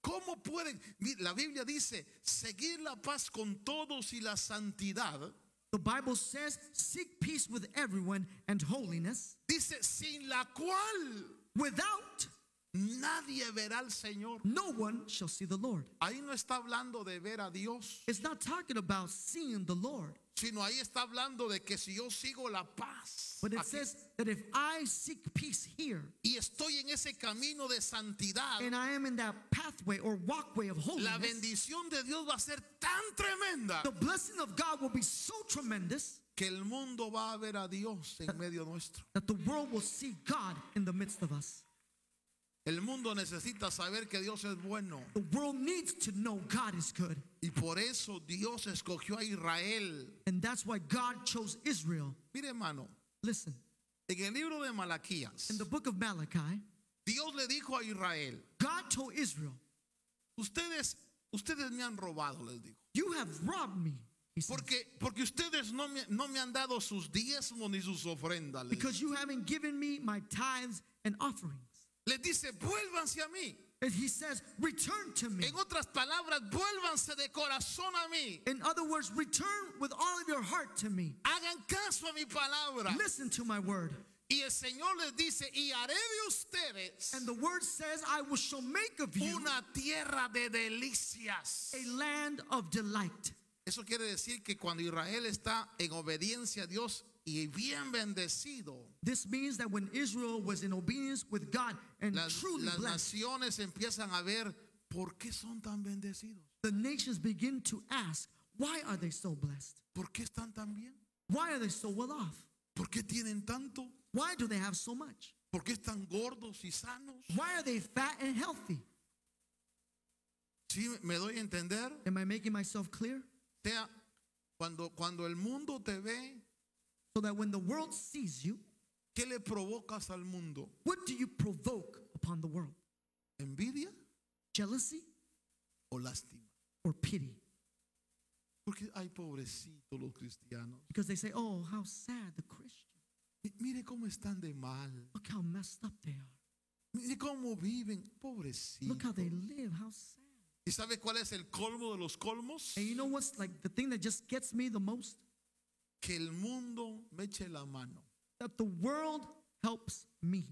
¿Cómo pueden? La Biblia dice, seguir la paz con todos y la santidad. The Bible says, seek peace with everyone and holiness, Dice, sin la cual without nadie verá al Señor. no one shall see the Lord. Ahí no está hablando de ver a Dios, It's not talking about seeing the Lord, sino ahí está hablando de que si yo sigo la paz but it aquí, says that if I seek peace here y estoy en ese camino de santidad, and I am in that pathway or walkway of la holiness, bendición de Dios va a ser tan tremenda the blessing of God will be so tremendous que el mundo va a ver a Dios en medio nuestro. that the world will see God in the midst of us. El mundo necesita saber que Dios es bueno, The world needs to know God is good. y por eso Dios escogió a Israel. And that's why God chose Israel. Mire, hermano, Listen, en el libro de Malaquías, in the book of Malachi, Dios le dijo a Israel, God told Israel, ustedes me han robado, les digo. you have robbed me, he says, Porque ustedes no me han dado sus diezmos ni sus ofrendas. Les because you haven't given me my tithes and offerings. dice, vuélvanse a mí. And he says, return to me. En otras palabras, vuélvanse de corazón a mí. In other words, return with all of your heart to me. Hagan caso a mi palabra. Listen to my word. Y el Señor les dice, y haré de ustedes And the word says, I shall make of you una tierra de delicias. a land of delight. Eso quiere decir que cuando Israel está en obediencia a Dios y bien bendecido, This means that when Israel was in obedience with God and truly las blessed, naciones empiezan a ver por qué son tan bendecidos. the nations begin to ask, why are they so blessed? ¿Por qué están tan bien? Why are they so well off? ¿Por qué tienen tanto? Why do they have so much? ¿Por qué están gordos y sanos? Why are they fat and healthy? ¿Sí me doy a entender? Am I making myself clear? O sea, cuando el mundo te ve, So that when the world sees you, ¿qué le provocas al mundo? what do you provoke upon the world? ¿Envidia Jealousy o lástima? or pity? Porque hay pobrecitos los cristianos. Because they say, oh, how sad the Christian. Mire cómo están de mal. Look how messed up they are. Mire cómo viven, pobrecitos. Look how they live, how sad. ¿Y sabe cuál es el colmo de los colmos? And you know what's like the thing that just gets me the most? Que el mundo me eche la mano. That the world helps me.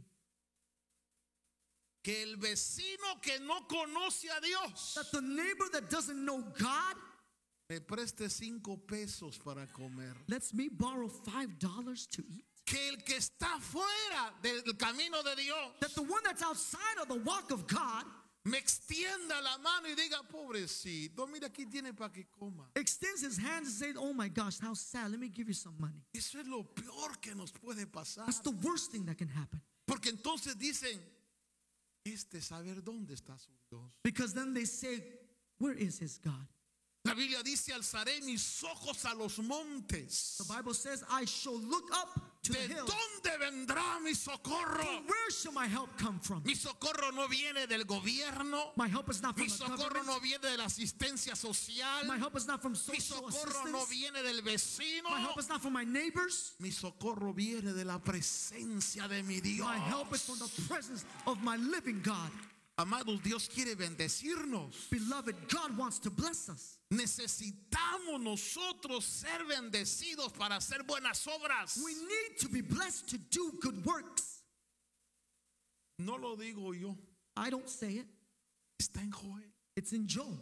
Que el vecino que no conoce a Dios That the neighbor that doesn't know God me preste 5 pesos para comer. lets me borrow $5 to eat. Que el que está fuera del camino de Dios That the one that's outside of the walk of God me extienda la mano y diga, pobrecito, mira, aquí tiene para que coma. extends his hands and says, oh my gosh, how sad. Let me give you some money. Eso es lo peor que nos puede pasar. That's the worst thing that can happen. Porque entonces dicen, saber dónde está su Dios. Because then they say, where is his God? La Biblia dice, alzaré mis ojos a los montes. The Bible says, I shall look up to the ¿De hills. dónde vendrá mi socorro? From where shall my help come from? Mi socorro no viene del gobierno. My help is not from Mi the socorro government. no viene de la asistencia social. My help is not from Mi social socorro no assistance. viene del vecino. My help is not from my neighbors. Mi socorro viene de la presencia de mi Dios. My help is from the presence of my living God. Amados, Dios quiere bendecirnos. Beloved, God wants to bless us. Necesitamos nosotros ser bendecidos para hacer buenas obras. We need to be blessed to do good works. No lo digo yo, I don't say it. está en Joel. It's in Joel.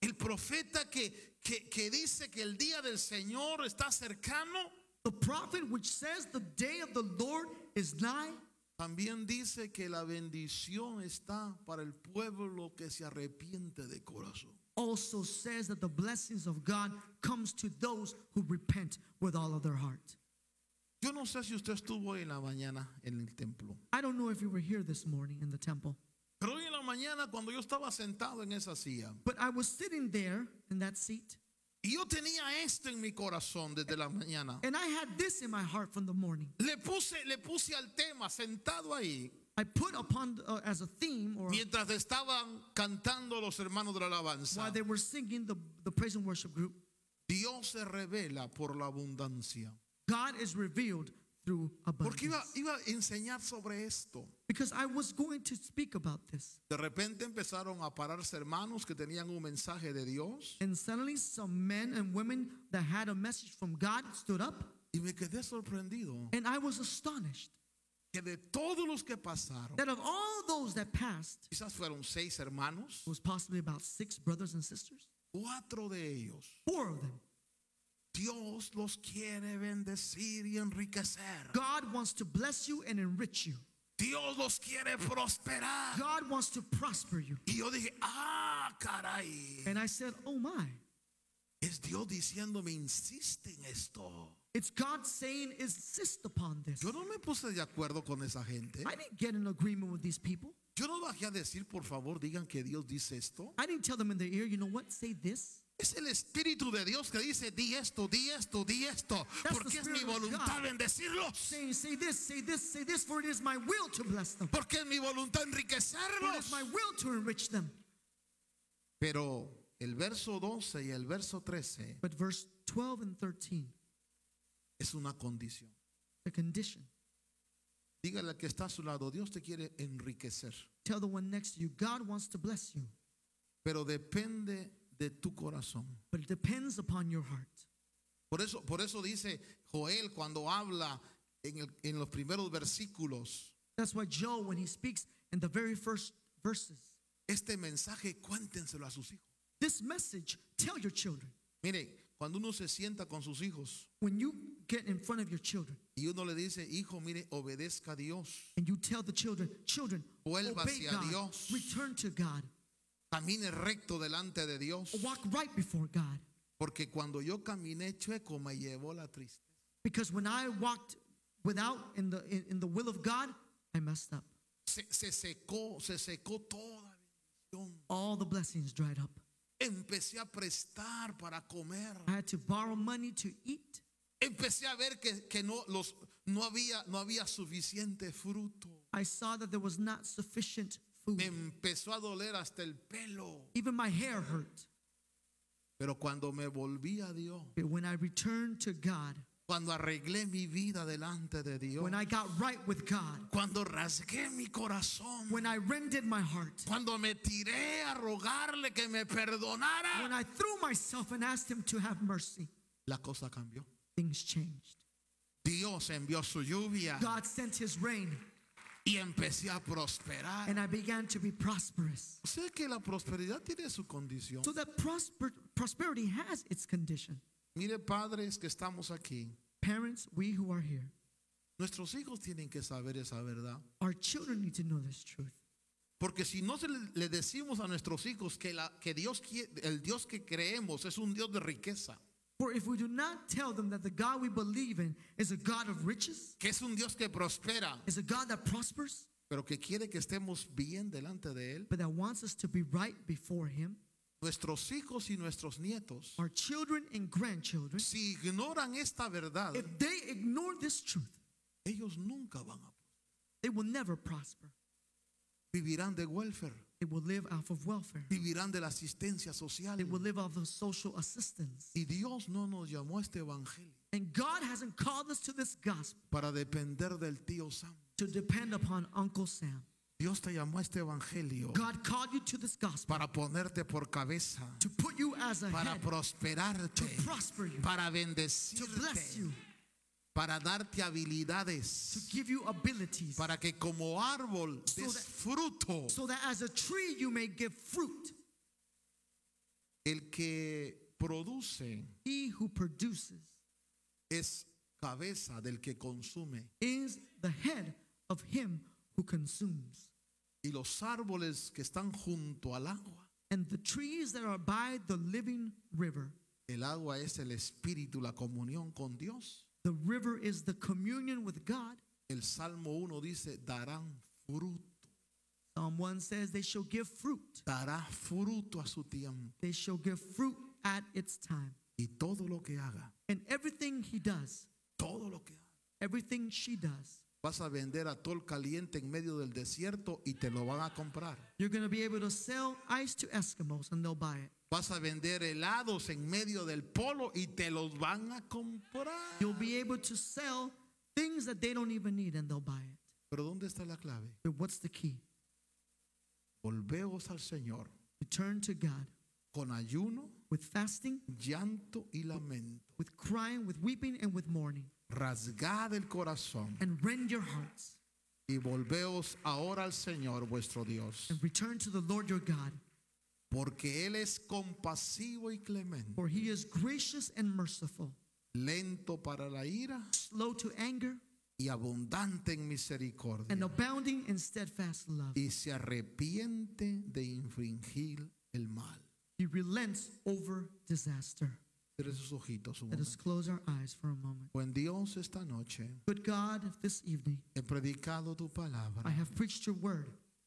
El profeta que dice que el día del Señor está cercano, The prophet which says the day of the Lord is nigh también dice que la bendición está para el pueblo que se arrepiente de corazón. also says that the blessings of God comes to those who repent with all of their heart. Yo no sé si usted estuvo hoy en la mañana en el templo, I don't know if you were here this morning in the temple, pero hoy en la mañana cuando yo estaba sentado en esa silla, but I was sitting there in that seat. Y yo tenía esto en mi corazón desde la mañana. And I had this in my heart from the morning. Le puse al tema sentado ahí I put upon as a theme, or mientras estaban cantando los hermanos de la alabanza. while they were singing the praise and worship group, Dios se revela por la abundancia. God is revealed through Porque abundance. iba a enseñar sobre esto. Because I was going to speak about this. De repente empezaron a pararse hermanos que tenían un mensaje de Dios. And suddenly some men and women that had a message from God stood up. Y me quedé sorprendido And I was astonished que de todos los que pasaron, that of all those that passed, quizás fueron 6 hermanos, it was possibly about 6 brothers and sisters. 4 de ellos, 4 of them. Dios los quiere bendecir y enriquecer. God wants to bless you and enrich you. Dios los quiere prosperar. God wants to prosper you. Y yo dije, caray. And I said, oh my. Es Dios diciéndome, insiste en esto. It's God saying, insist upon this. Yo no me puse de acuerdo con esa gente. I didn't get an agreement with these people. Yo no bajé a decir, por favor, digan que Dios dice esto. I didn't tell them in their ear, you know what, say this. Es el Espíritu de Dios que dice, di esto, di esto, di esto. That's Porque the es mi Spirit of voluntad God. bendecirlos. Saying, say this, say this, say this, for it is my will to bless them. Porque es mi voluntad For it enriquecerlos. is my will to enrich them. Pero el verso 12 y el verso 13 But verse 12 and 13, es una condición. the condition. Dígale al que está a su lado, Dios te quiere enriquecer. Tell the one next to you, God wants to bless you, Pero depende de tu corazón. but it depends upon your heart. Por eso dice Joel cuando habla en los primeros versículos, That's why Joe, when he speaks in the very first verses, este mensaje cuéntenselo a sus hijos. this message, tell your children. Mire, cuando uno se sienta con sus hijos When you get in front of your children y uno le dice, hijo, mire, obedezca a Dios, and you tell the children, children, Vuelva obey hacia God, Dios. return to God, camine recto delante de Dios. walk right before God. Porque cuando yo caminé chueco me llevó la tristeza. Because when I walked without in the will of God, I messed up. Se secó toda bendición. All the blessings dried up. Empecé a prestar para comer. I had to borrow money to eat. Empecé a ver que no había suficiente fruto. I saw that there was not sufficient food. Me empezó a doler hasta el pelo. Even my hair hurt. Pero cuando me volví a Dios, But when I returned to God, cuando arreglé mi vida delante de Dios, when I got right with God, cuando rasgué mi corazón, when I rended my heart, cuando me tiré a rogarle que me perdonara, when I threw myself and asked Him to have mercy, la cosa cambió. things changed. Dios envió su lluvia God sent His rain, y empecé a prosperar. and I began to be prosperous. O sea que la prosperidad tiene su condición. So that prosperity has its condition. Mire, padres que estamos aquí, Parents, we who are here, nuestros hijos tienen que saber esa verdad. our children need to know this truth. Porque si no le decimos a nuestros hijos que el Dios que creemos es un Dios de riqueza, For if we do not tell them that the God we believe in is a God of riches, que es un Dios que prospera, is a God that prospers, pero que quiere que estemos bien delante de Él, but that wants us to be right before Him, nuestros hijos y nuestros nietos, our children and grandchildren, si ignoran esta verdad, if they ignore this truth, ellos nunca van a they will never prosper. vivirán de welfare, They will live off of welfare. vivirán de la asistencia social. They will live off of social assistance. Y Dios no nos llamó a este evangelio And God hasn't called us to this gospel para depender del tío Sam. to depend upon Uncle Sam. Dios te llamó a este evangelio God called you to this gospel para ponerte por cabeza, to put you as a para head, prosperarte, to prosper you, para to bless bendecirte, you, para darte to habilidades, give you abilities, para que como árbol So des that- fruto. so that as a tree you may give fruit. El que produce He who produces es cabeza del que consume. is the head of him who consumes. Y los árboles que están junto al agua, And the trees that are by the living river, el agua es el espíritu, la comunión con Dios. the river is the communion with God. El Salmo 1 dice, darán fruto. Psalm 1 says they shall give fruit. Dará fruto a su tiempo. They shall give fruit at its time. y todo lo que haga, And everything he does, todo lo que haga. everything she does, Vas a vender atol caliente en medio del desierto y te lo van a comprar. you're going to be able to sell ice to Eskimos and they'll buy it. Vas a vender helados en medio del polo y te los van a comprar. You'll be able to sell things that they don't even need and they'll buy it. Pero ¿dónde está la clave? But what's the key? Volveos al Señor Return to God con ayuno, with fasting, llanto y lamento. with crying, with weeping, and with mourning. Rasgad el corazón And rend your hearts y volveos ahora al Señor vuestro Dios, and return to the Lord your God. porque Él es compasivo y clemente, For he is gracious and merciful, lento para la ira slow to anger, y abundante en misericordia, and abounding in steadfast love. y se arrepiente de infringir el mal. He relents over disaster. Cierre sus ojitos un Let us momento. close our eyes for a moment. Buen Dios, esta noche Good God, this evening, he predicado tu palabra, I have preached your word.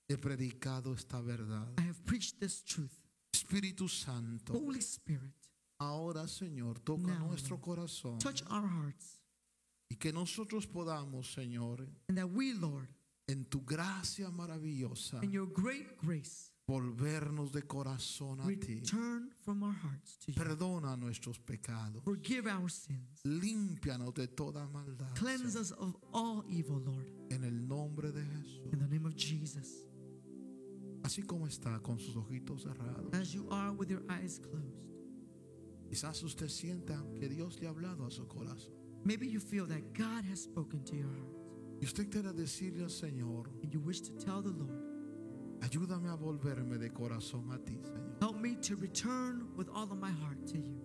he predicado esta verdad. I have preached this truth. Espíritu Santo, Holy Spirit, ahora Señor, toca Now, nuestro Lord, corazón touch our hearts, y que nosotros podamos, Señor, and that we, Lord, en tu gracia maravillosa, in your great grace, volvernos de corazón a ti. return from our hearts to you. Perdona nuestros pecados, Forgive our sins. límpianos de toda maldad, Cleanse Señor, us of all evil, Lord. en el nombre de Jesús. In the name of Jesus. Así como está con sus ojitos cerrados, As you are with your eyes closed. quizás usted sienta que Dios le ha hablado a su corazón Maybe you feel that God has spoken to your heart. y usted quiere decirle al Señor: And you wish to tell the Lord, ayúdame a volverme de corazón a ti, Señor. help me to return with all of my heart to you.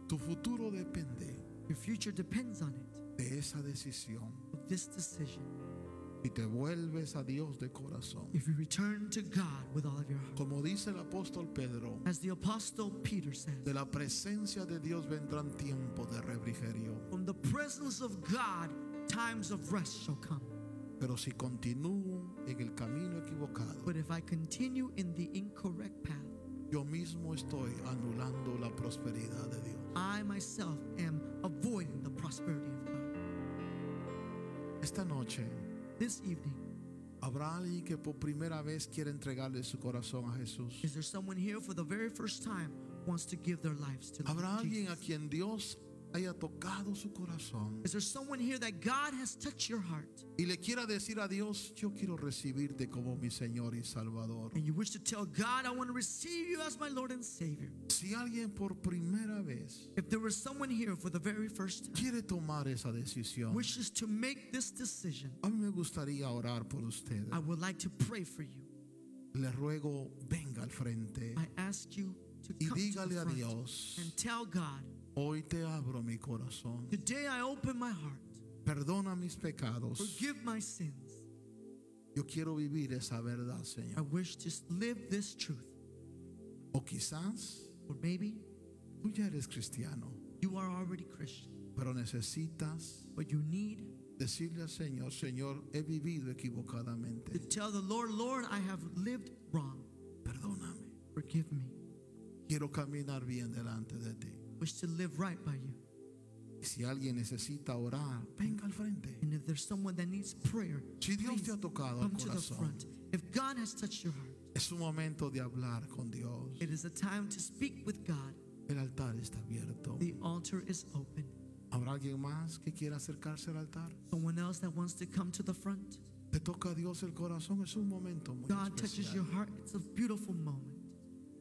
Tu futuro depende Your future depends on it, de esa decisión. of this decision. Si te vuelves a Dios de corazón, If you return to God with all of your heart. como dice el apóstol Pedro, As the Apostle Peter says, de la presencia de Dios vendrán tiempos de refrigerio. from the presence of God, times of rest shall come. Pero si continúo en el camino equivocado, But if I continue in the incorrect path, yo mismo estoy anulando la prosperidad de Dios. I myself am avoiding the prosperity of God. Esta noche This evening, habrá alguien que por primera vez quiere entregarle su corazón a Jesús. is there someone here for the very first time wants to give their lives to the Habrá Lord alguien a Jesus? quien Dios haya tocado su corazón Is there someone here that God has touched your heart y le quiera decir a Dios: yo quiero recibirte como mi Señor y Salvador. and you wish to tell God, I want to receive you as my Lord and Savior? Si alguien por primera vez If there was someone here for the very first time quiere tomar esa decisión, wishes to make this decision, a mí me gustaría orar por usted. I would like to pray for you. Le ruego, venga al frente I ask you to y come to dígale the a front Dios: and tell God, hoy te abro mi corazón. today I open my heart. Perdona mis pecados. Forgive my sins. Yo quiero vivir esa verdad, I Señor. wish to live this truth. O quizás Or maybe tú ya eres cristiano, you are already Christian, pero necesitas but you need decirle al Señor: Señor, he vivido to equivocadamente. tell the Lord, Lord, I have lived wrong. Perdóname. Forgive me. Quiero caminar bien delante de ti. Wish to live right by you. Y si alguien necesita orar, venga al frente. And if there's someone that needs prayer, Si Dios please te ha tocado el come to the corazón, front. If God has touched your heart, es un momento de hablar con Dios. it is a time to speak with God. El altar está abierto. The altar is open. ¿Habrá alguien más que quiera acercarse al altar? Someone else that wants to come to the front. Te toca a Dios el corazón, es un momento muy God touches your especial. heart. It's a beautiful moment.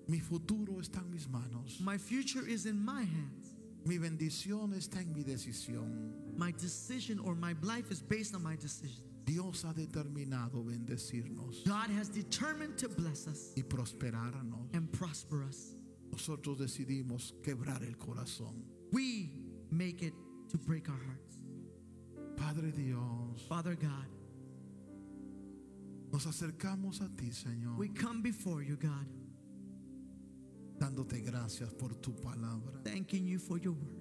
Mi futuro está en mis manos. My future is in my hands. Mi bendición está en mi decisión. My decision or my life is based on my decision. Dios ha determinado bendecirnos God has determined to bless us y prosperarnos. and prosper us. Nosotros decidimos quebrar el corazón. We make it to break our hearts. Padre Dios, Father God, nos acercamos a ti, Señor, we come before you, God, dándote gracias por tu palabra. thanking you for your word.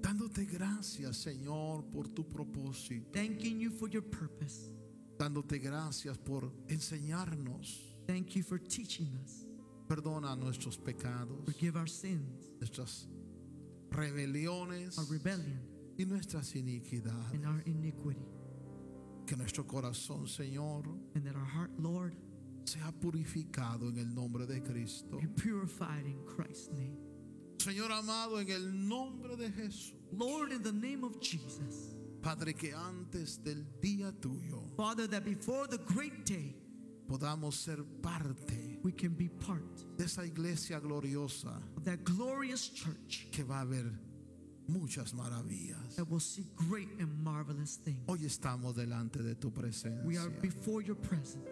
Dándote gracias, Señor, por tu propósito. Thanking you for your purpose. Dándote gracias por enseñarnos. Thank you for teaching us. Perdona nuestros pecados, Forgive our sins, nuestras rebeliones our rebellion, y nuestras iniquidades. and our iniquity. Que nuestro corazón, Señor, And that our heart, Lord, sea purificado en el nombre de Cristo. be purified in Christ's name. Señor amado, en el nombre de Jesús. Lord, in the name of Jesus. Padre, que antes del día tuyo Father, that before the great day, podamos ser parte we can be part de esa iglesia gloriosa of that glorious church que va a haber muchas maravillas. that will see great and marvelous things. Hoy estamos delante de tu We are presencia. before your presence.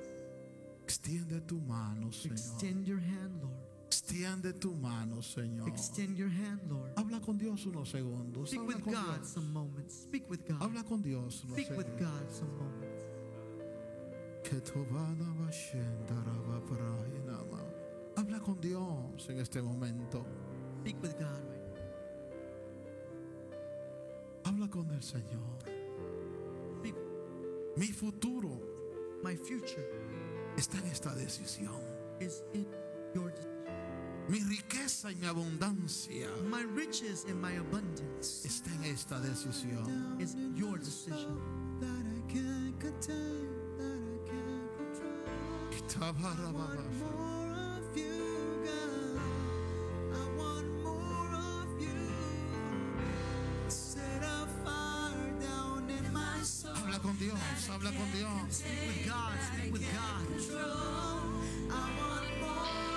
Extiende tu mano, Señor. Extend your hand, Lord. Extiende tu mano, Señor. Extend your hand, Lord. Habla con Dios unos segundos. Speak Habla with con God Dios. some moments. Speak with God. Habla con Dios unos Speak with segundos. God some moments. Que tu vana va shendaraba praenama. Habla con Dios en este momento. Speak with God right Habla con el Señor. now. Speak. Mi futuro My future está en esta decisión. is in your decision. Mi riqueza y mi abundancia My riches and my abundance está en esta decisión. is your decision. That I can't contain, that I can't control. Tabarababa. More of you, God. I want more of you. Set a fire down in my soul. Habla con Dios, habla con Dios. Speak with God. Speak with God. I want more